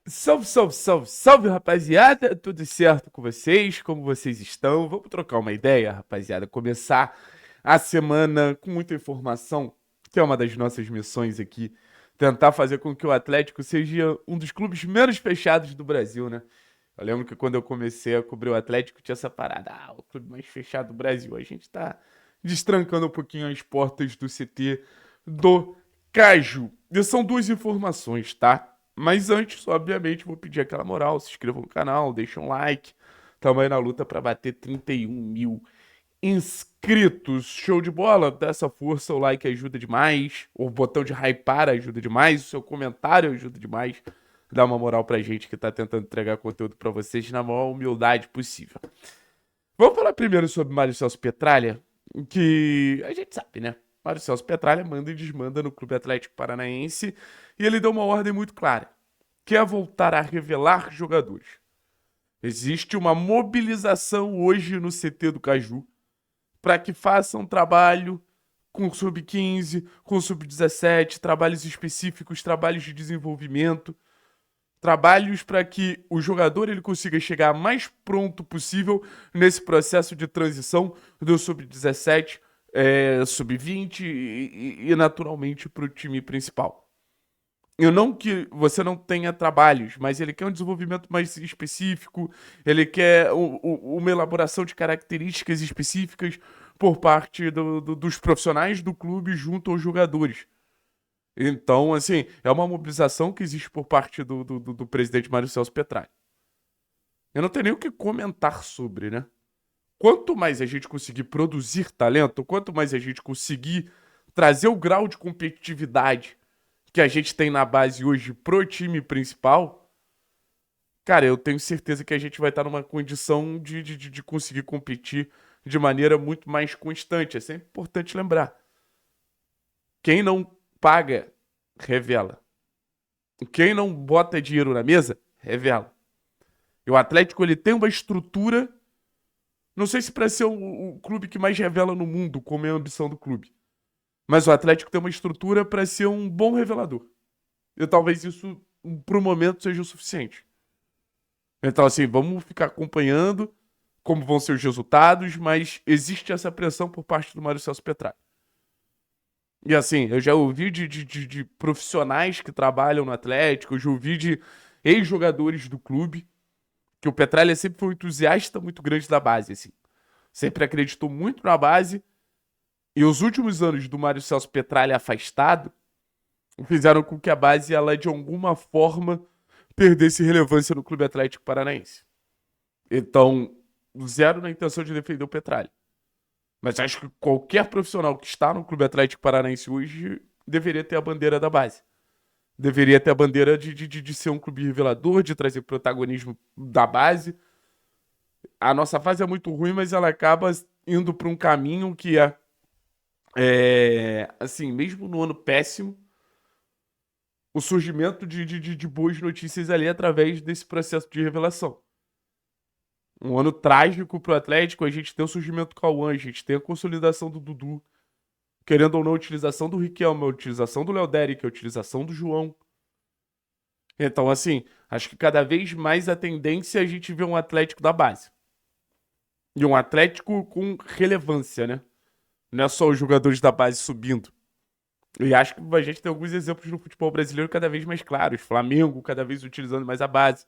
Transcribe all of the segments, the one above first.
Salve, salve, salve, salve, rapaziada! Tudo certo com vocês? Como vocês estão? Vamos trocar uma ideia, rapaziada. Começar a semana com muita informação, que é uma das nossas missões aqui. Tentar fazer com que o Atlético seja um dos clubes menos fechados do Brasil, né? Eu lembro que quando eu comecei a cobrir o Atlético, tinha essa parada. O clube mais fechado do Brasil. A gente tá destrancando um pouquinho as portas do CT do Caju. E são duas informações, tá? Mas antes, obviamente, vou pedir aquela moral. Se inscrevam no canal, deixem um like. Tamo aí na luta para bater 31 mil inscritos. Show de bola? Dá essa força, o like ajuda demais. O botão de hypar ajuda demais. O seu comentário ajuda demais. Dá uma moral pra gente que tá tentando entregar conteúdo pra vocês na maior humildade possível. Vamos falar primeiro sobre Mário Celso Petralha, que a gente sabe, né? Mário Celso Petralha manda e desmanda no Clube Atlético Paranaense e ele deu uma ordem muito clara, que é voltar a revelar jogadores. Existe uma mobilização hoje no CT do Caju para que façam trabalho com sub-15, com sub-17, trabalhos específicos, trabalhos de desenvolvimento, trabalhos para que o jogador ele consiga chegar mais pronto possível nesse processo de transição do sub-17, sub-20 e naturalmente para o time principal. Eu não que você não tenha trabalhos, mas ele quer um desenvolvimento mais específico, ele quer uma elaboração de características específicas por parte dos profissionais do clube junto aos jogadores. Então, assim, é uma mobilização que existe por parte do presidente Mário Celso Petralha. Eu não tenho nem o que comentar sobre, né? Quanto mais a gente conseguir produzir talento, quanto mais a gente conseguir trazer o grau de competitividade que a gente tem na base hoje pro time principal, cara, eu tenho certeza que a gente vai estar numa condição de conseguir competir de maneira muito mais constante. É sempre importante lembrar. Quem não paga, revela. Quem não bota dinheiro na mesa, revela. E o Atlético ele tem uma estrutura, não sei se para ser o clube que mais revela no mundo, como é a ambição do clube. Mas o Atlético tem uma estrutura para ser um bom revelador. E talvez isso, pro momento, seja o suficiente. Então, assim, vamos ficar acompanhando como vão ser os resultados, mas existe essa pressão por parte do Mário Celso Petralha. E assim, eu já ouvi de profissionais que trabalham no Atlético, eu já ouvi de ex-jogadores do clube, que o Petralha sempre foi um entusiasta muito grande da base, assim. Sempre acreditou muito na base, e os últimos anos do Mário Celso Petralha afastado fizeram com que a base, ela de alguma forma, perdesse relevância no Clube Atlético Paranaense. Então, zero na intenção de defender o Petralha. Mas acho que qualquer profissional que está no Clube Atlético Paranaense hoje deveria ter a bandeira da base. Deveria ter a bandeira de ser um clube revelador, de trazer protagonismo da base. A nossa fase é muito ruim, mas ela acaba indo para um caminho que assim, mesmo no ano péssimo, o surgimento de boas notícias ali através desse processo de revelação. Um ano trágico pro Atlético, a gente tem o surgimento do Cauã, a gente tem a consolidação do Dudu, querendo ou não, a utilização do Riquelme, a utilização do Léo Derek, a utilização do João. Então, assim, acho que cada vez mais a tendência é a gente ver um Atlético da base. E um Atlético com relevância, né? Não é só os jogadores da base subindo. E acho que a gente tem alguns exemplos no futebol brasileiro cada vez mais claros. Flamengo cada vez utilizando mais a base.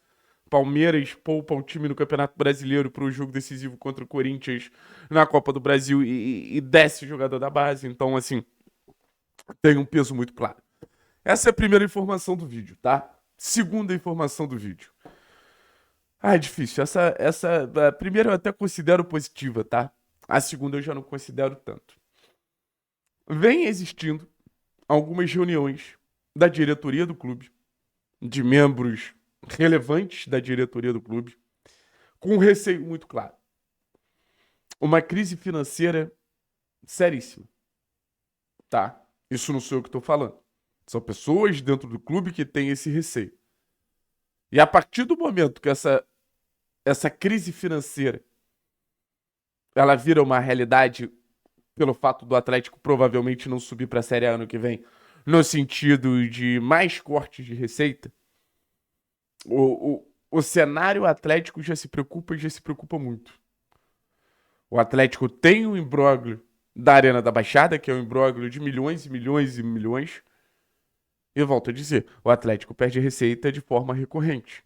Palmeiras poupa um time no Campeonato Brasileiro para o jogo decisivo contra o Corinthians na Copa do Brasil e desce o jogador da base. Então, assim, tem um peso muito claro. Essa é a primeira informação do vídeo, tá? Segunda informação do vídeo. É difícil. A primeira eu até considero positiva, tá? A segunda eu já não considero tanto. Vem existindo algumas reuniões da diretoria do clube, de membros relevantes da diretoria do clube, com um receio muito claro. Uma crise financeira seríssima, tá? Isso não sou eu que estou falando. São pessoas dentro do clube que têm esse receio. E a partir do momento que essa crise financeira ela vira uma realidade pelo fato do Atlético provavelmente não subir para a Série A ano que vem, no sentido de mais cortes de receita, O cenário Atlético já se preocupa muito. O Atlético tem um imbróglio da Arena da Baixada, que é um imbróglio de milhões e milhões e milhões. E eu volto a dizer, o Atlético perde receita de forma recorrente.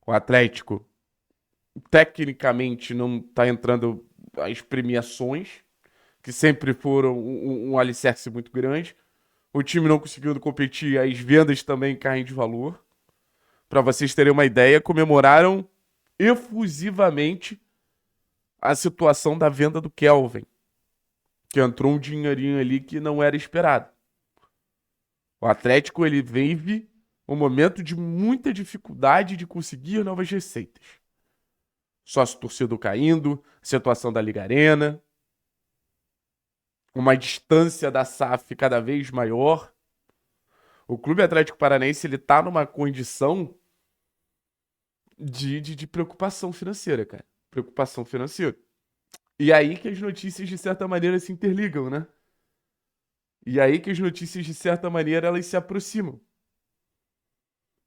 O Atlético, tecnicamente, não está entrando as premiações, que sempre foram um alicerce muito grande. O time não conseguindo competir, as vendas também caem de valor. Para vocês terem uma ideia, comemoraram efusivamente a situação da venda do Kelvin, que entrou um dinheirinho ali que não era esperado. O Atlético ele vive um momento de muita dificuldade de conseguir novas receitas. Sócio torcedor caindo, situação da Liga Arena, uma distância da SAF cada vez maior. O Clube Atlético Paranaense ele tá numa condição de preocupação financeira, cara. Preocupação financeira. E aí que as notícias, de certa maneira, se interligam, né? E aí que as notícias, de certa maneira, elas se aproximam.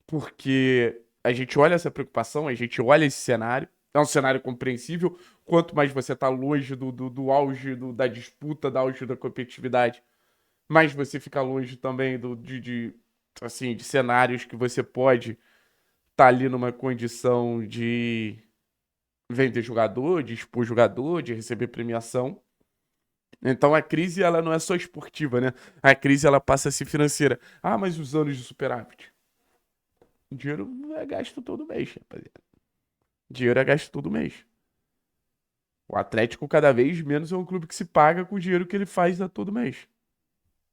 Porque a gente olha essa preocupação, a gente olha esse cenário, é um cenário compreensível. Quanto mais você está longe do auge da disputa, do auge da competitividade, mais você fica longe também assim, de cenários que você pode estar ali numa condição de vender jogador, de expor jogador, de receber premiação. Então a crise ela não é só esportiva, né? A crise ela passa a ser financeira. Ah, mas os anos de superávit. O dinheiro é gasto todo mês, rapaziada. Dinheiro é gasto todo mês. O Atlético cada vez menos é um clube que se paga com o dinheiro que ele faz a todo mês.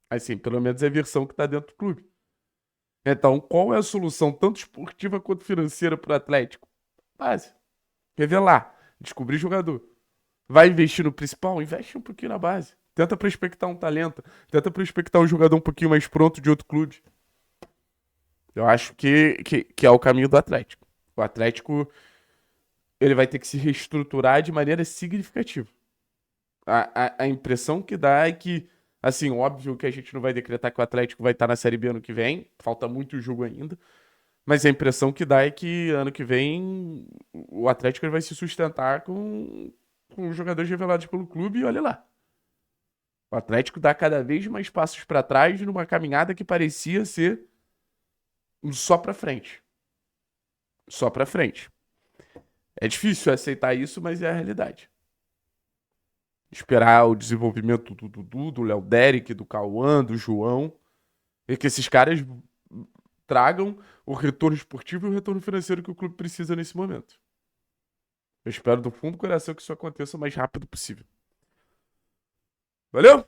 Assim, pelo menos é a versão que tá dentro do clube. Então, qual é a solução tanto esportiva quanto financeira para o Atlético? Base. Revelar. Descobrir jogador. Vai investir no principal? Investe um pouquinho na base. Tenta prospectar um talento. Tenta prospectar um jogador um pouquinho mais pronto de outro clube. Eu acho que é o caminho do Atlético. O Atlético ele vai ter que se reestruturar de maneira significativa. A impressão que dá é que, assim, óbvio que a gente não vai decretar que o Atlético vai estar na Série B ano que vem, falta muito jogo ainda, mas a impressão que dá é que ano que vem o Atlético ele vai se sustentar com jogadores revelados pelo clube e olha lá. O Atlético dá cada vez mais passos para trás numa caminhada que parecia ser só para frente. Só para frente. É difícil aceitar isso, mas é a realidade. Esperar o desenvolvimento do Dudu, do Léo Derek, do Cauã, do João, e que esses caras tragam o retorno esportivo e o retorno financeiro que o clube precisa nesse momento. Eu espero do fundo do coração que isso aconteça o mais rápido possível. Valeu?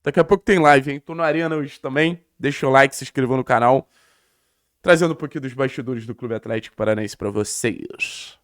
Daqui a pouco tem live, hein? Tô na Arena hoje também. Deixa o like, se inscreva no canal. Trazendo um pouquinho dos bastidores do Clube Atlético Paranaense pra vocês.